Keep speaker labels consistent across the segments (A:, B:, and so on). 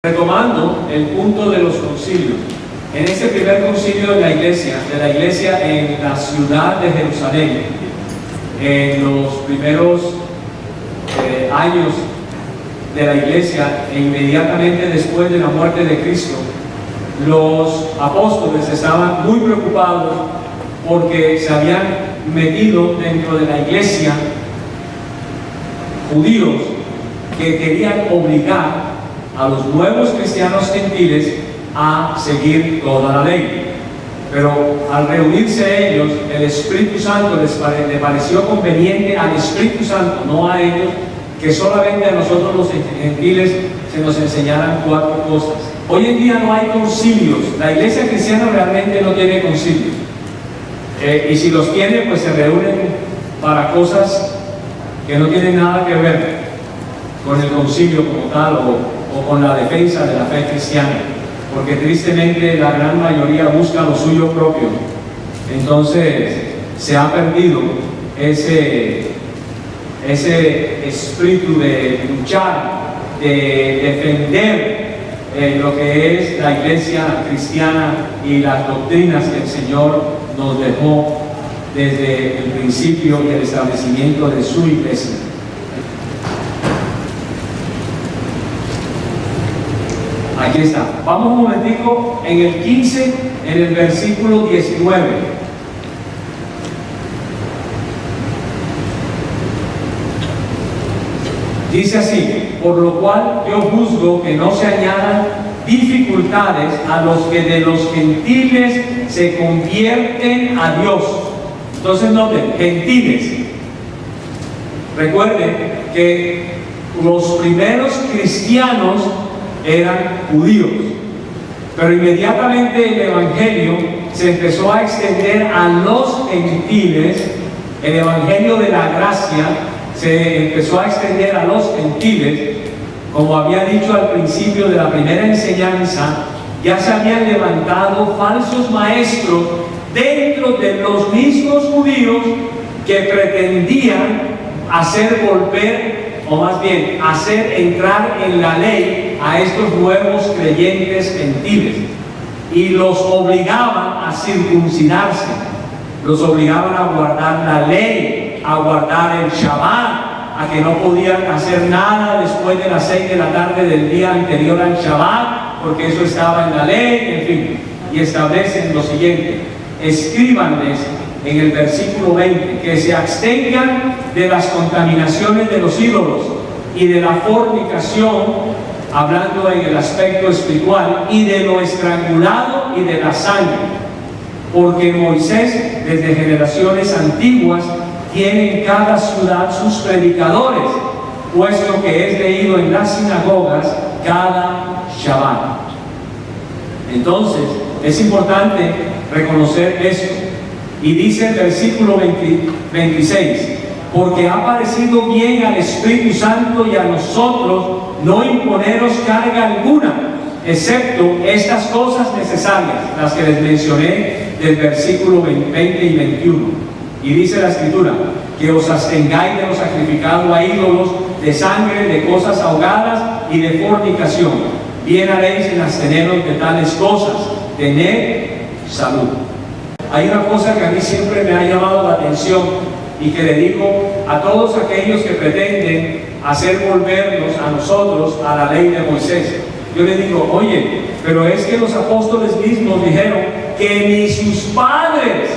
A: Retomando el punto de los concilios, en ese primer concilio de la iglesia en la ciudad de Jerusalén, en los primeros años de la iglesia e inmediatamente después de la muerte de Cristo, los apóstoles estaban muy preocupados porque se habían metido dentro de la iglesia judíos que querían obligar a los nuevos cristianos gentiles a seguir toda la ley. Pero al reunirse ellos, el Espíritu Santo le pareció conveniente al Espíritu Santo, no a ellos, que solamente a nosotros los gentiles se nos enseñaran 4 cosas. Hoy en día no hay concilios, la iglesia cristiana realmente no tiene concilios. Y si los tiene, pues se reúnen para cosas que no tienen nada que ver con el concilio como tal o con la defensa de la fe cristiana, porque tristemente la gran mayoría busca lo suyo propio. Entonces se ha perdido ese espíritu de luchar, de defender lo que es la iglesia cristiana y las doctrinas que el Señor nos dejó desde el principio y el establecimiento de su iglesia. Aquí está. Vamos un momentico en el 15, en el versículo 19. Dice así: por lo cual yo juzgo que no se añadan dificultades a los que de los gentiles se convierten a Dios. Entonces noten, gentiles. Recuerden que los primeros cristianos eran judíos, pero inmediatamente el evangelio se empezó a extender a los gentiles. El evangelio de la gracia se empezó a extender a los gentiles. Como había dicho al principio de la primera enseñanza, ya se habían levantado falsos maestros dentro de los mismos judíos que pretendían hacer volver, o más bien hacer entrar en la ley a estos nuevos creyentes gentiles, y los obligaban a circuncidarse, los obligaban a guardar la ley, a guardar el Shabbat, a que no podían hacer nada después de las 6 de la tarde del día anterior al Shabbat, porque eso estaba en la ley, en fin. Y establecen lo siguiente: escríbanles en el versículo 20 que se abstengan de las contaminaciones de los ídolos y de la fornicación, hablando en el aspecto espiritual, y de lo estrangulado y de la sangre, porque Moisés desde generaciones antiguas tiene en cada ciudad sus predicadores, puesto que es leído en las sinagogas cada Shabbat. Entonces es importante reconocer esto. Y dice el versículo 26: porque ha parecido bien al Espíritu Santo y a nosotros no imponeros carga alguna, excepto estas cosas necesarias, las que les mencioné del versículo 20 y 21. Y dice la Escritura: que os abstengáis de lo sacrificado a ídolos, de sangre, de cosas ahogadas y de fornicación. Bien haréis en absteneros de tales cosas. Tened salud. Hay una cosa que a mí siempre me ha llamado la atención y que le digo a todos aquellos que pretenden hacer volvernos a nosotros a la ley de Moisés. Yo le digo: oye, pero es que los apóstoles mismos dijeron que ni sus padres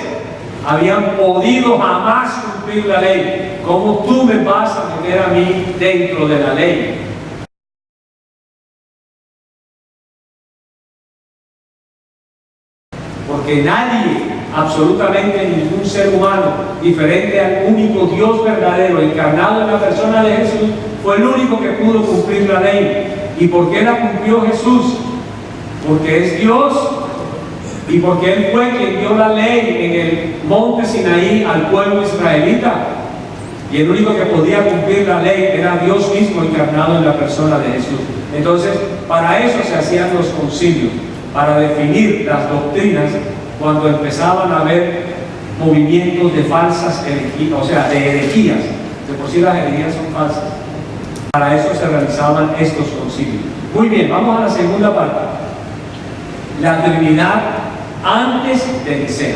A: habían podido jamás cumplir la ley. ¿Cómo tú me vas a meter a mí dentro de la ley? Porque nadie, absolutamente ningún ser humano, diferente al único Dios verdadero encarnado en la persona de Jesús, fue el único que pudo cumplir la ley. ¿Y por qué la cumplió Jesús? Porque es Dios, y porque Él fue quien dio la ley en el monte Sinaí al pueblo israelita, y el único que podía cumplir la ley era Dios mismo encarnado en la persona de Jesús. Entonces, para eso se hacían los concilios, para definir las doctrinas cuando empezaban a haber movimientos de falsas herejías, o sea, de herejías. De por sí las herejías son falsas. Para eso se realizaban estos concilios. Muy bien, vamos a la segunda parte. La Trinidad antes de Nicea.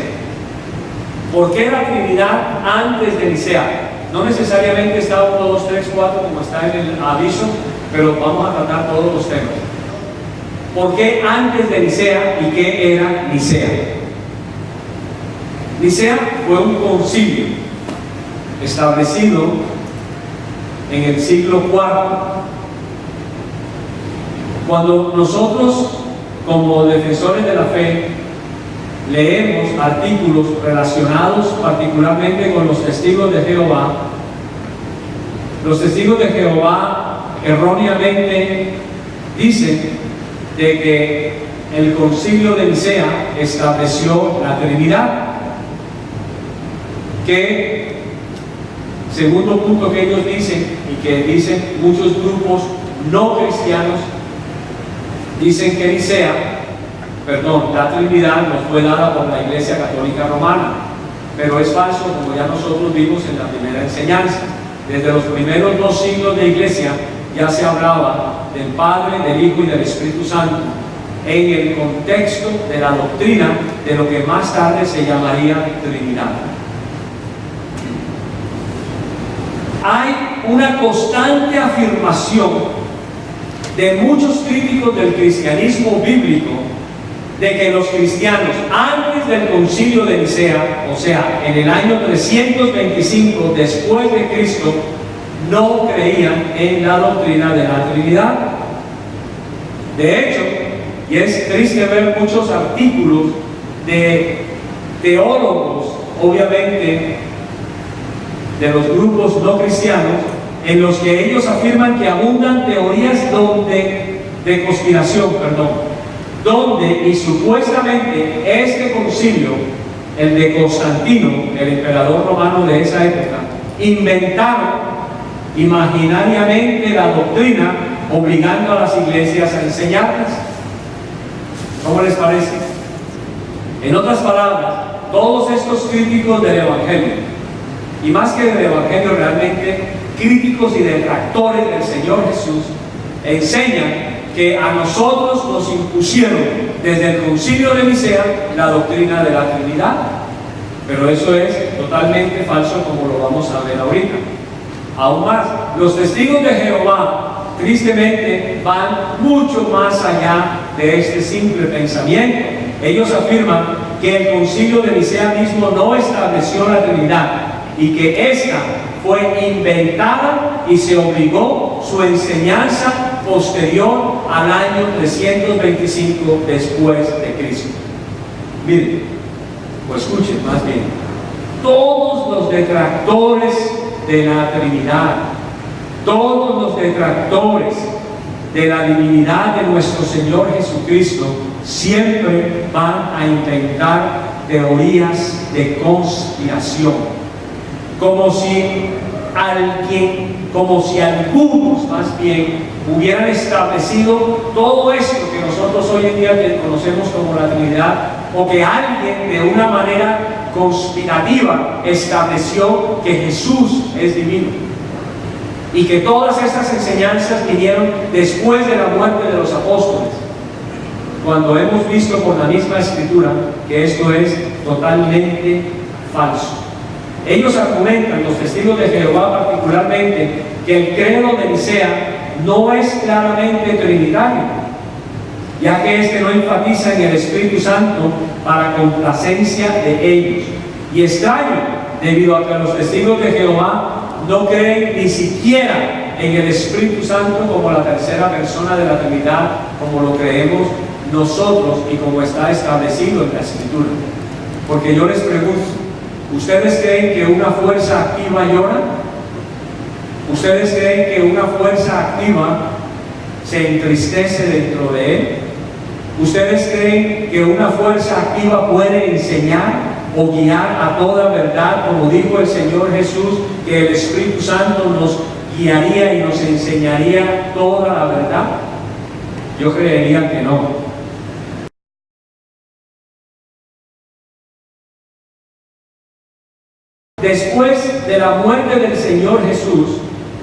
A: ¿Por qué la Trinidad antes de Nicea? No necesariamente está 1, 2, 3, 4 como está en el aviso, pero vamos a tratar todos los temas. ¿Por qué antes de Nicea y qué era Nicea? Nicea fue un concilio establecido en el siglo IV. Cuando nosotros, como defensores de la fe, leemos artículos relacionados particularmente con los testigos de Jehová, los testigos de Jehová erróneamente dicen de que el concilio de Nicea estableció la Trinidad, que segundo punto que ellos dicen y que dicen muchos grupos no cristianos, dicen que la Trinidad nos fue dada por la Iglesia Católica Romana, pero es falso, como ya nosotros vimos en la primera enseñanza. Desde los primeros 2 siglos de Iglesia ya se hablaba del Padre, del Hijo y del Espíritu Santo en el contexto de la doctrina de lo que más tarde se llamaría Trinidad. Hay una constante afirmación de muchos críticos del cristianismo bíblico de que los cristianos antes del concilio de Nicea, o sea, en el año 325 después de Cristo, no creían en la doctrina de la Trinidad. De hecho, y es triste ver muchos artículos de teólogos, obviamente, de los grupos no cristianos, en los que ellos afirman que abundan teorías de conspiración, donde y supuestamente este concilio, el de Constantino, el emperador romano de esa época, inventaron imaginariamente la doctrina, obligando a las iglesias a enseñarlas. ¿Cómo les parece? En otras palabras, todos estos críticos del Evangelio, y más que del Evangelio realmente, críticos y detractores del Señor Jesús, enseñan que a nosotros nos impusieron desde el concilio de Nicea la doctrina de la Trinidad, pero eso es totalmente falso, como lo vamos a ver ahorita. Aún más, los testigos de Jehová tristemente van mucho más allá de este simple pensamiento. Ellos afirman que el concilio de Nicea mismo no estableció la Trinidad y que esta fue inventada y se obligó su enseñanza posterior al año 325 después de Cristo. Miren, o escuchen más bien, todos los detractores de la Trinidad, todos los detractores de la divinidad de nuestro Señor Jesucristo, siempre van a inventar teorías de conspiración, como si algunos más bien hubieran establecido todo esto que nosotros hoy en día conocemos como la Trinidad, o que alguien de una manera conspirativa estableció que Jesús es divino y que todas estas enseñanzas vinieron después de la muerte de los apóstoles, cuando hemos visto por la misma Escritura que esto es totalmente falso. Ellos argumentan, los testigos de Jehová particularmente, que el credo de Nicea no es claramente trinitario, ya que este no enfatiza en el Espíritu Santo para complacencia de ellos. Y extraño, debido a que los testigos de Jehová no creen ni siquiera en el Espíritu Santo como la tercera persona de la Trinidad, como lo creemos nosotros y como está establecido en la Escritura. Porque yo les pregunto, ¿ustedes creen que una fuerza activa llora? ¿Ustedes creen que una fuerza activa se entristece dentro de él? ¿Ustedes creen que una fuerza activa puede enseñar o guiar a toda verdad, como dijo el Señor Jesús, que el Espíritu Santo nos guiaría y nos enseñaría toda la verdad? Yo creería que no. Después de la muerte del Señor Jesús,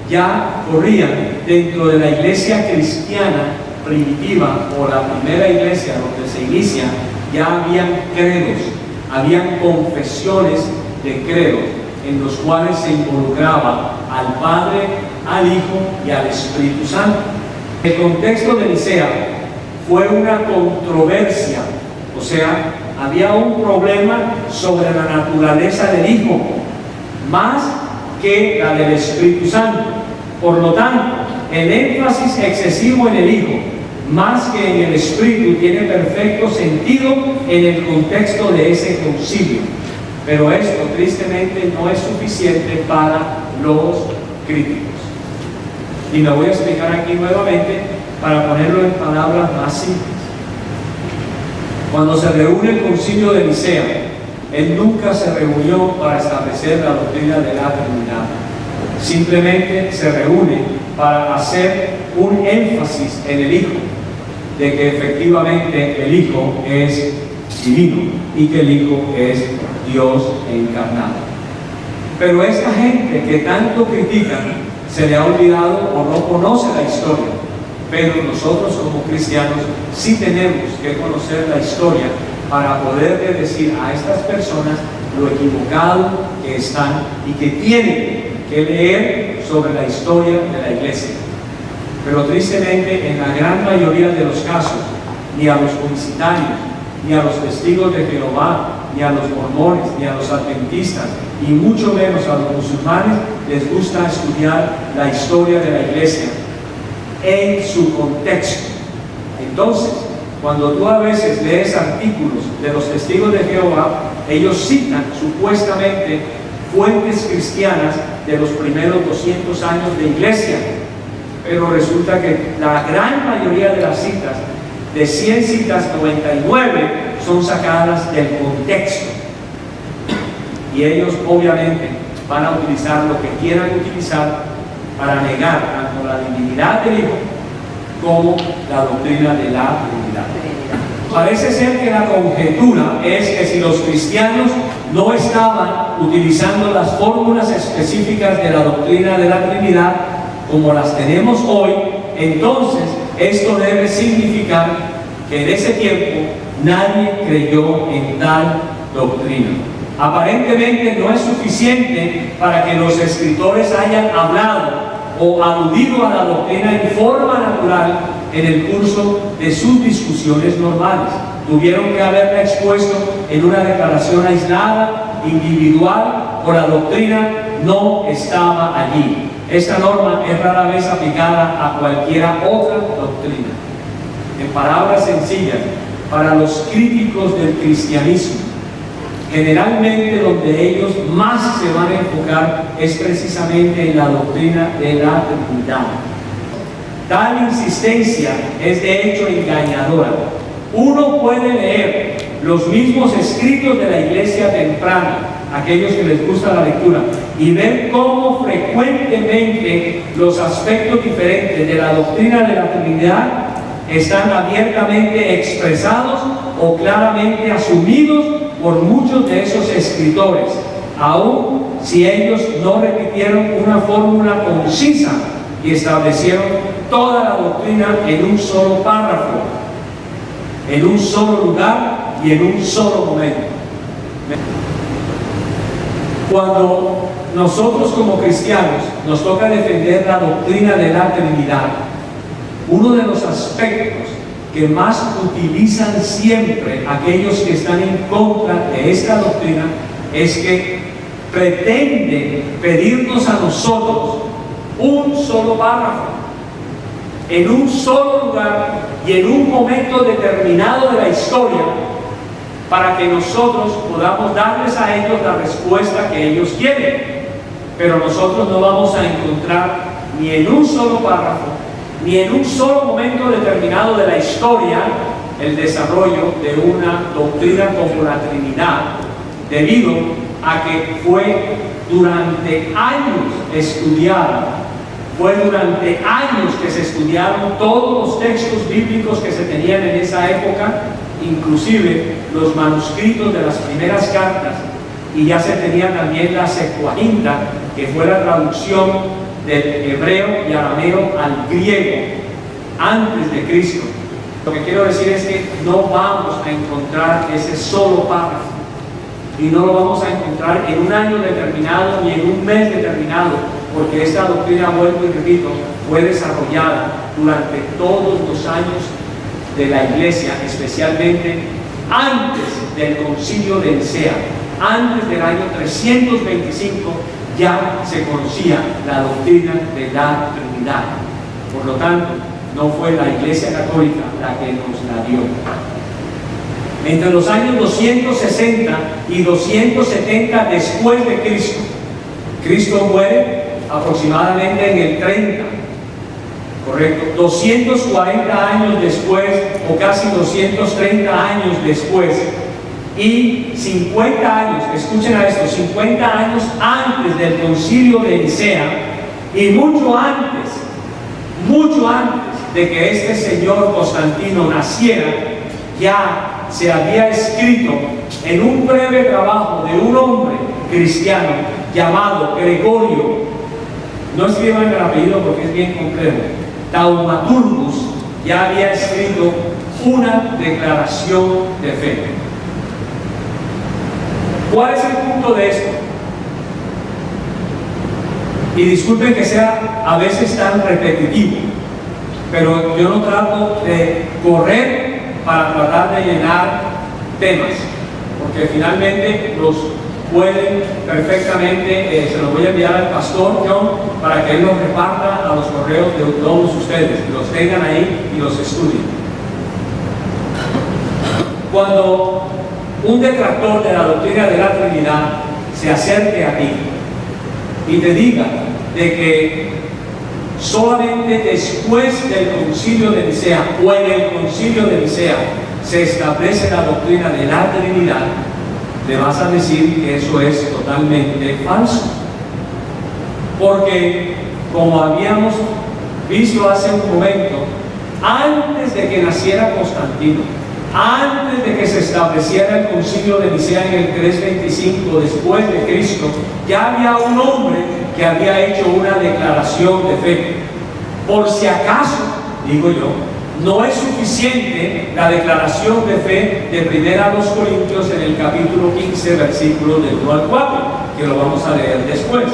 A: ya corrían dentro de la iglesia cristiana primitiva o la primera iglesia donde se inicia, ya habían credos, habían confesiones de credos en los cuales se involucraba al Padre, al Hijo y al Espíritu Santo. El contexto de Nicea fue una controversia, o sea, había un problema sobre la naturaleza del Hijo, más que la del Espíritu Santo. Por lo tanto, el énfasis excesivo en el Hijo, más que en el Espíritu, tiene perfecto sentido en el contexto de ese concilio. Pero esto, tristemente, no es suficiente para los críticos. Y lo voy a explicar aquí nuevamente para ponerlo en palabras más simples. Cuando se reúne el concilio de Nicea, él nunca se reunió para establecer la doctrina de la Trinidad. Simplemente se reúne para hacer un énfasis en el Hijo, de que efectivamente el Hijo es divino y que el Hijo es Dios encarnado. Pero esta gente que tanto critica se le ha olvidado o no conoce la historia. Pero nosotros como cristianos sí tenemos que conocer la historia para poderle decir a estas personas lo equivocado que están y que tienen que leer sobre la historia de la iglesia. Pero tristemente, en la gran mayoría de los casos, ni a los publicitarios, ni a los testigos de Jehová, ni a los mormones, ni a los adventistas, y mucho menos a los musulmanes, les gusta estudiar la historia de la iglesia en su contexto. Entonces, cuando tú a veces lees artículos de los testigos de Jehová, ellos citan supuestamente fuentes cristianas de los primeros 200 años de iglesia, pero resulta que la gran mayoría de las citas, de 100 citas, 99 son sacadas del contexto, y ellos obviamente van a utilizar lo que quieran utilizar para negar tanto la divinidad del Hijo como la doctrina de la Trinidad. Parece ser que la conjetura es que si los cristianos no estaban utilizando las fórmulas específicas de la doctrina de la Trinidad como las tenemos hoy, entonces esto debe significar que en ese tiempo nadie creyó en tal doctrina. Aparentemente no es suficiente para que los escritores hayan hablado o aludido a la doctrina en forma natural en el curso de sus discusiones normales. Tuvieron que haberla expuesto en una declaración aislada, individual, o la doctrina no estaba allí. Esta norma es rara vez aplicada a cualquiera otra doctrina. En palabras sencillas, para los críticos del cristianismo, generalmente donde ellos más se van a enfocar es precisamente en la doctrina de la Trinidad. Tal insistencia es de hecho engañadora. Uno puede leer los mismos escritos de la iglesia temprana, aquellos que les gusta la lectura, y ver cómo frecuentemente los aspectos diferentes de la doctrina de la Trinidad están abiertamente expresados o claramente asumidos por muchos de esos escritores, aun si ellos no repitieron una fórmula concisa y establecieron toda la doctrina en un solo párrafo, en un solo lugar y en un solo momento. Cuando nosotros como cristianos nos toca defender la doctrina de la Trinidad, uno de los aspectos que más utilizan siempre aquellos que están en contra de esta doctrina es que pretenden pedirnos a nosotros un solo párrafo, en un solo lugar y en un momento determinado de la historia, para que nosotros podamos darles a ellos la respuesta que ellos quieren. Pero nosotros no vamos a encontrar ni en un solo párrafo, ni en un solo momento determinado de la historia, el desarrollo de una doctrina como la Trinidad, debido a que fue durante años estudiada, fue durante años que se estudiaron todos los textos bíblicos que se tenían en esa época, inclusive los manuscritos de las primeras cartas, y ya se tenía también la Septuaginta, que fue la traducción del hebreo y arameo al griego. antes de Cristo. Lo que quiero decir es que no vamos a encontrar ese solo párrafo, y no lo vamos a encontrar en un año determinado ni en un mes determinado, porque esta doctrina, vuelvo y repito, fue desarrollada durante todos los años de la Iglesia, especialmente antes del Concilio de Nicea. Antes del año 325 ya se conocía la doctrina de la Trinidad. Por lo tanto, no fue la Iglesia Católica la que nos la dio. Entre los años 260 y 270 después de Cristo, Cristo muere aproximadamente en el 30, ¿correcto? 240 años después, o casi 230 años después, y 50 años, escuchen a esto, 50 años antes del Concilio de Nicea, y mucho antes de que este señor Constantino naciera, ya se había escrito en un breve trabajo de un hombre cristiano llamado Gregorio. No escriban el apellido porque es bien complejo. Thaumaturgus ya había escrito una declaración de fe. ¿Cuál es el punto de esto? Y disculpen que sea a veces tan repetitivo, pero yo no trato de correr para tratar de llenar temas, porque finalmente los pueden perfectamente, se los voy a enviar al pastor John para que él los reparta a los correos de todos ustedes, que los tengan ahí y los estudien. Cuando un detractor de la doctrina de la Trinidad se acerque a ti y te diga de que solamente después del Concilio de Nicea o en el Concilio de Nicea se establece la doctrina de la Trinidad, le vas a decir que eso es totalmente falso. Porque, como habíamos visto hace un momento, antes de que naciera Constantino, antes de que se estableciera el Concilio de Nicea en el 325 después de Cristo, ya había un hombre que había hecho una declaración de fe. Por si acaso, digo yo, no es suficiente la declaración de fe de 1 Corintios en el capítulo 15, versículos del 1 al 4, que lo vamos a leer después.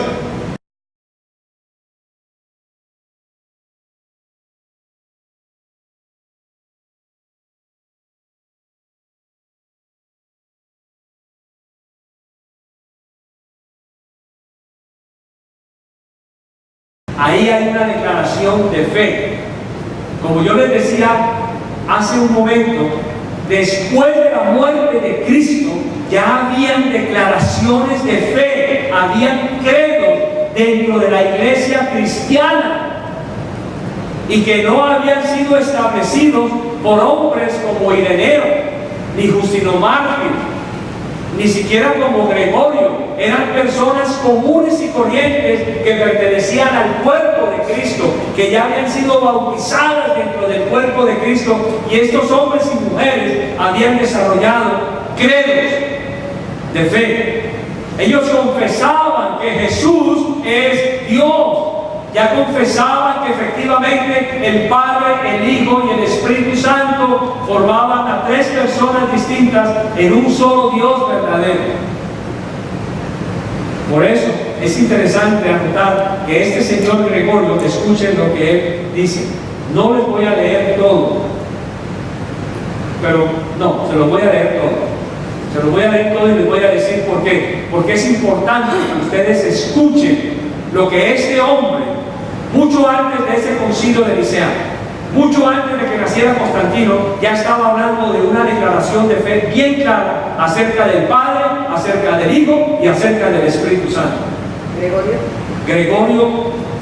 A: Ahí hay una declaración de fe. Como yo les decía hace un momento, después de la muerte de Cristo, ya habían declaraciones de fe, habían credos dentro de la iglesia cristiana, y que no habían sido establecidos por hombres como Ireneo, ni Justino Mártir, ni siquiera como Gregorio. Eran personas comunes y corrientes que pertenecían al cuerpo de Cristo, que ya habían sido bautizadas dentro del cuerpo de Cristo, y estos hombres y mujeres habían desarrollado credos de fe. Ellos confesaban que Jesús es Dios. Ya confesaban que efectivamente el Padre, el Hijo y el Espíritu Santo formaban a tres personas distintas en un solo Dios verdadero. Por eso es interesante anotar que este señor Gregorio, escuchen lo que él dice. No les voy a leer todo, pero no, se lo voy a leer todo. Se lo voy a leer todo y les voy a decir por qué. Porque es importante que ustedes escuchen lo que este hombre, mucho antes de ese concilio de Nicea, mucho antes de que naciera Constantino, ya estaba hablando de una declaración de fe bien clara acerca del Padre, acerca del Hijo y acerca del Espíritu Santo. Gregorio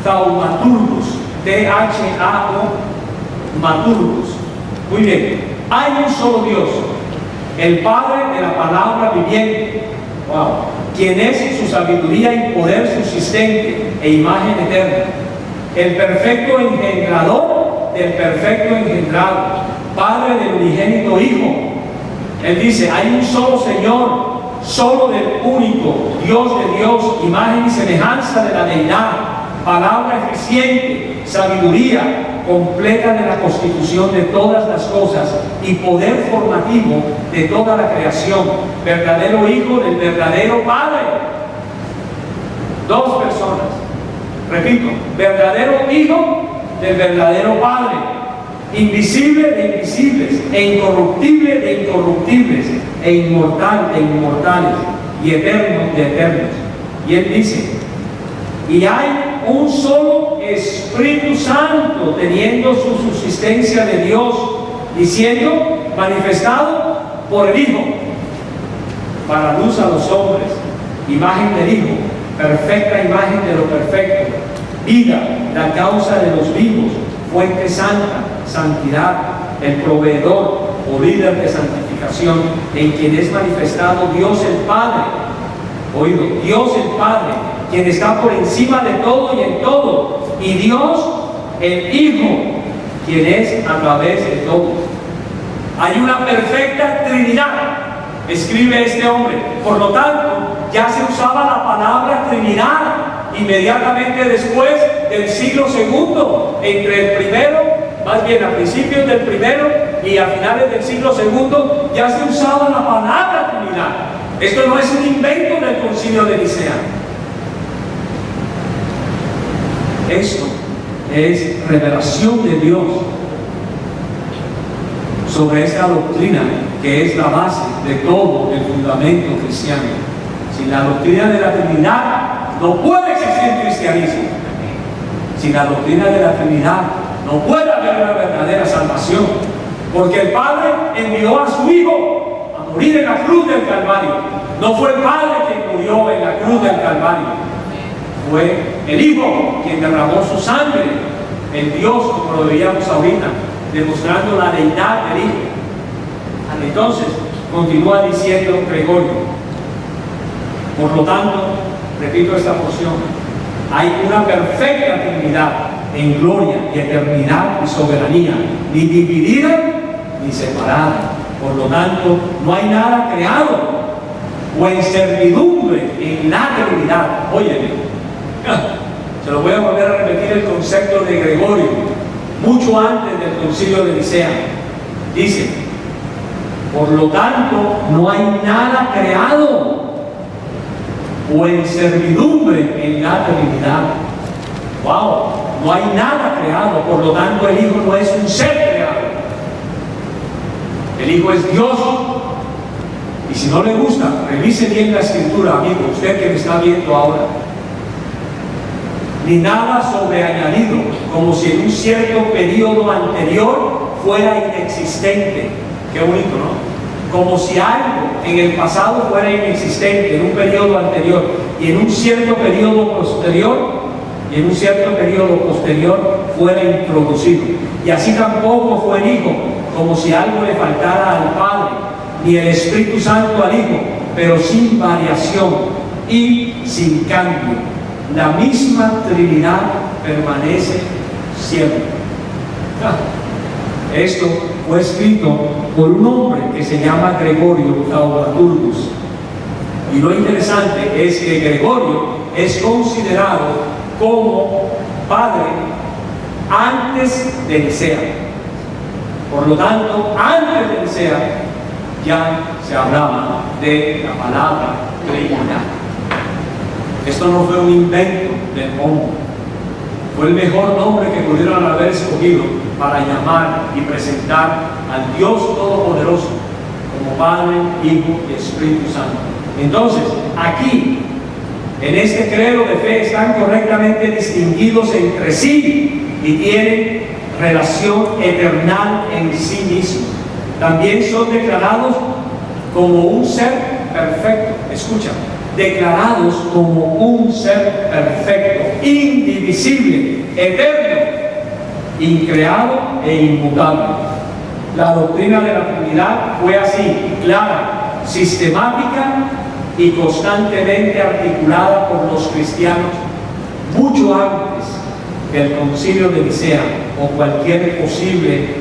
A: Thaumaturgus, T-H-A-O Maturgus. Muy bien. Hay un solo Dios, el Padre de la palabra viviente, quien es en su sabiduría y poder subsistente e imagen eterna, el perfecto engendrador del perfecto engendrado, Padre del unigénito Hijo. Él dice, hay un solo Señor, solo del único, Dios de Dios, imagen y semejanza de la deidad, palabra eficiente, sabiduría completa de la constitución de todas las cosas y poder formativo de toda la creación, verdadero Hijo del verdadero Padre. Dos personas, repito, verdadero Hijo del verdadero Padre, invisible de invisibles, e incorruptible de incorruptibles, e inmortal de inmortales, y eterno de eternos. Y él dice, y hay un solo Espíritu Santo teniendo su subsistencia de Dios y siendo manifestado por el Hijo para luz a los hombres, imagen del Hijo, perfecta imagen de lo perfecto, vida, la causa de los vivos, fuente santa, santidad, el proveedor o líder de santificación, en quien es manifestado Dios el Padre. Oído, Dios el Padre, quien está por encima de todo y en todo, y Dios el Hijo, quien es a través de todo. Hay una perfecta Trinidad, escribe este hombre. Por lo tanto, ya se usaba la palabra Trinidad inmediatamente después del siglo II, entre el primero, más bien a principios del primero y a finales del siglo II, ya se usaba la palabra Trinidad. Esto no es un invento del Concilio de Nicea. Esto es revelación de Dios sobre esta doctrina que es la base de todo el fundamento cristiano. Sin la doctrina de la Trinidad no puede existir cristianismo. Sin la doctrina de la Trinidad no puede haber una verdadera salvación, porque el Padre envió a su Hijo a morir en la cruz del Calvario. No fue el Padre quien murió en la cruz del Calvario, fue el Hijo quien derramó su sangre, el Dios, como lo veíamos ahorita, demostrando la deidad del Hijo. Entonces, continúa diciendo Gregorio, por lo tanto, repito esta porción, hay una perfecta Trinidad en gloria y eternidad y soberanía, ni dividida ni separada. Por lo tanto, no hay nada creado o en servidumbre en la Trinidad. Óyeme, se lo voy a volver a repetir el concepto de Gregorio, mucho antes del Concilio de Nicea. Dice, por lo tanto, no hay nada creado o en servidumbre en la Trinidad. ¡Wow! No hay nada creado, por lo tanto el Hijo no es un ser creado. El Hijo es Dios. Y si no le gusta, revise bien la Escritura, amigo, usted que me está viendo ahora. Ni nada sobreañadido, como si en un cierto periodo anterior fuera inexistente. Qué bonito, ¿no? Como si algo en el pasado fuera inexistente, en un periodo anterior, y en un cierto periodo posterior, fuera introducido. Y así tampoco fue el Hijo, como si algo le faltara al Padre, ni el Espíritu Santo al Hijo, pero sin variación y sin cambio. La misma Trinidad permanece siempre. Esto fue escrito por un hombre que se llama Gregorio Thaumaturgus. Y lo interesante es que Gregorio es considerado como padre antes de Nicea. Por lo tanto, antes de Nicea ya se hablaba de la palabra Trinidad. Esto no fue un invento del hombre. Fue el mejor nombre que pudieron haber escogido para llamar y presentar al Dios Todopoderoso como Padre, Hijo y Espíritu Santo. Entonces, aquí, en este credo de fe, están correctamente distinguidos entre sí y tienen relación eternal en sí mismos. También son declarados como un ser perfecto. Escucha, declarados como un ser perfecto, indivisible, eterno, increado e inmutable. La doctrina de la Trinidad fue así, clara, sistemática y constantemente articulada por los cristianos mucho antes del Concilio de Nicea o cualquier posible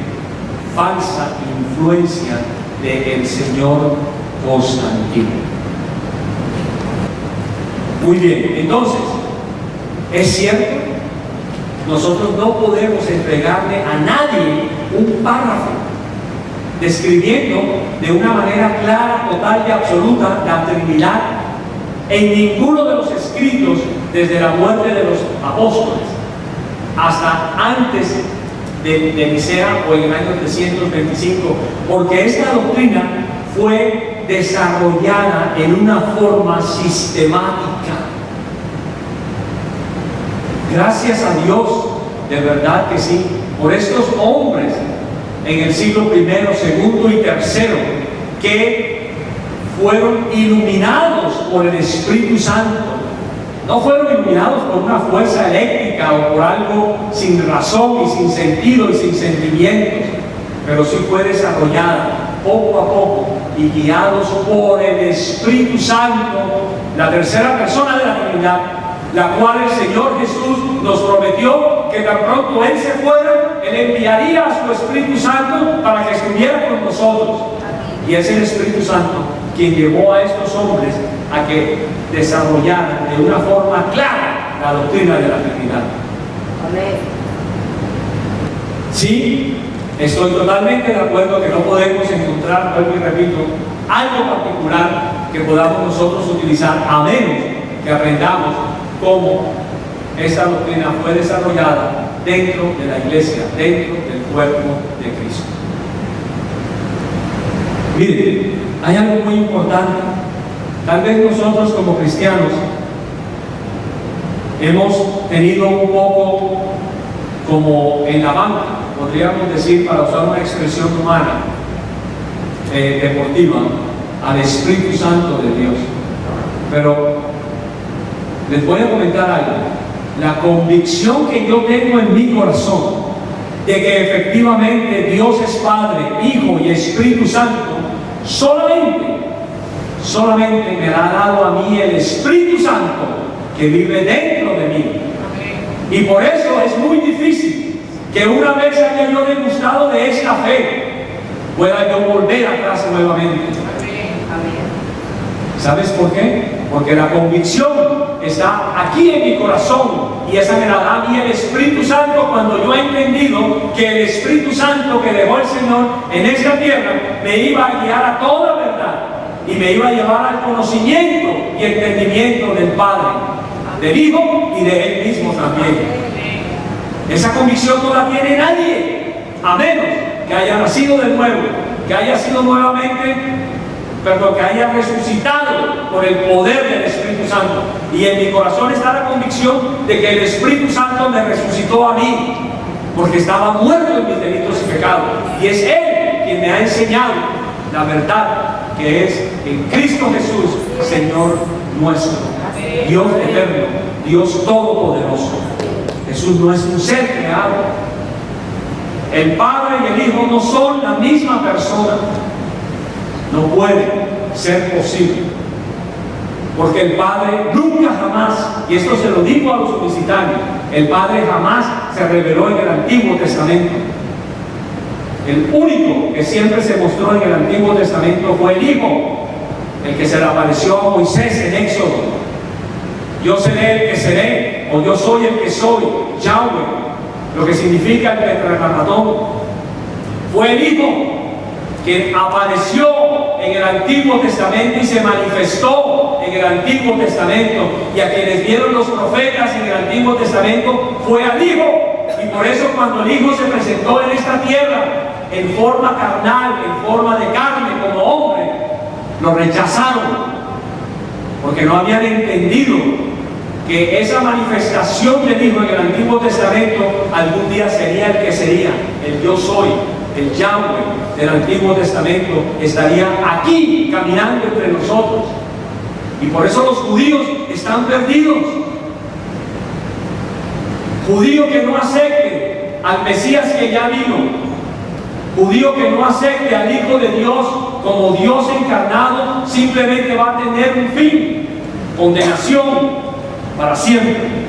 A: falsa influencia del señor Constantino. Muy bien, entonces, ¿es cierto nosotros no podemos entregarle a nadie un párrafo describiendo de una manera clara, total y absoluta la Trinidad en ninguno de los escritos desde la muerte de los apóstoles hasta antes de Nicea o en el año 325, porque esta doctrina fue desarrollada en una forma sistemática. Gracias a Dios, de verdad que sí, por estos hombres en el siglo I, II y III que fueron iluminados por el Espíritu Santo. No fueron iluminados por una fuerza eléctrica o por algo sin razón y sin sentido y sin sentimientos, pero sí fue desarrollada poco a poco y guiados por el Espíritu Santo, la tercera persona de la Trinidad, la cual el Señor Jesús nos prometió que tan pronto Él se fuera, Él enviaría a su Espíritu Santo para que estuviera con nosotros. Y es el Espíritu Santo quien llevó a estos hombres a que desarrollaran de una forma clara la doctrina de la Trinidad.
B: Amén.
A: Sí, estoy totalmente de acuerdo que no podemos encontrar, vuelvo y repito, algo particular que podamos nosotros utilizar, a menos que aprendamos cómo esta doctrina fue desarrollada dentro de la iglesia, dentro del cuerpo de Cristo. Miren, hay algo muy importante. Tal vez nosotros como cristianos hemos tenido un poco como en la banca, podríamos decir, para usar una expresión humana, deportiva, al Espíritu Santo de Dios. Pero les voy a comentar algo. La convicción que yo tengo en mi corazón de que efectivamente Dios es Padre, Hijo y Espíritu Santo, solamente me ha dado a mí el Espíritu Santo que vive dentro de mí. Y por eso es muy difícil que una vez haya yo degustado de esta fe, pueda yo volver atrás nuevamente. ¿Sabes por qué? Porque la convicción está aquí en mi corazón y esa me la da a mí el Espíritu Santo cuando yo he entendido que el Espíritu Santo que dejó el Señor en esta tierra me iba a guiar a toda verdad y me iba a llevar al conocimiento y entendimiento del Padre, del Hijo y de Él mismo también. Esa convicción no la tiene nadie, a menos que haya nacido de nuevo, que haya sido nuevamente, perdón, que haya resucitado por el poder del Espíritu Santo. Y en mi corazón está la convicción de que el Espíritu Santo me resucitó a mí, porque estaba muerto en mis delitos y pecados. Y es Él quien me ha enseñado la verdad, que es en Cristo Jesús, Señor nuestro, Dios eterno, Dios todopoderoso. Jesús no es un ser creado. El Padre y el Hijo no son la misma persona. No puede ser posible, porque el Padre nunca jamás, y esto se lo digo a los publicitarios, el Padre jamás se reveló en el Antiguo Testamento. El único que siempre se mostró en el Antiguo Testamento fue el Hijo, el que se le apareció a Moisés en Éxodo. Yo seré el que seré, o yo soy el que soy, Yahweh, lo que significa el tetragrammatón. Fue el Hijo que apareció en el Antiguo Testamento y se manifestó en el Antiguo Testamento, y a quienes vieron los profetas en el Antiguo Testamento fue al Hijo. Y por eso cuando el Hijo se presentó en esta tierra en forma carnal, en forma de carne, como hombre, lo rechazaron, porque no habían entendido que esa manifestación del Hijo en el Antiguo Testamento algún día sería el que sería, el yo soy, el Yahweh del Antiguo Testamento, estaría aquí caminando entre nosotros. Y por eso los judíos están perdidos. Judío que no acepte al Mesías que ya vino, judío que no acepte al Hijo de Dios como Dios encarnado, simplemente va a tener un fin: condenación para siempre.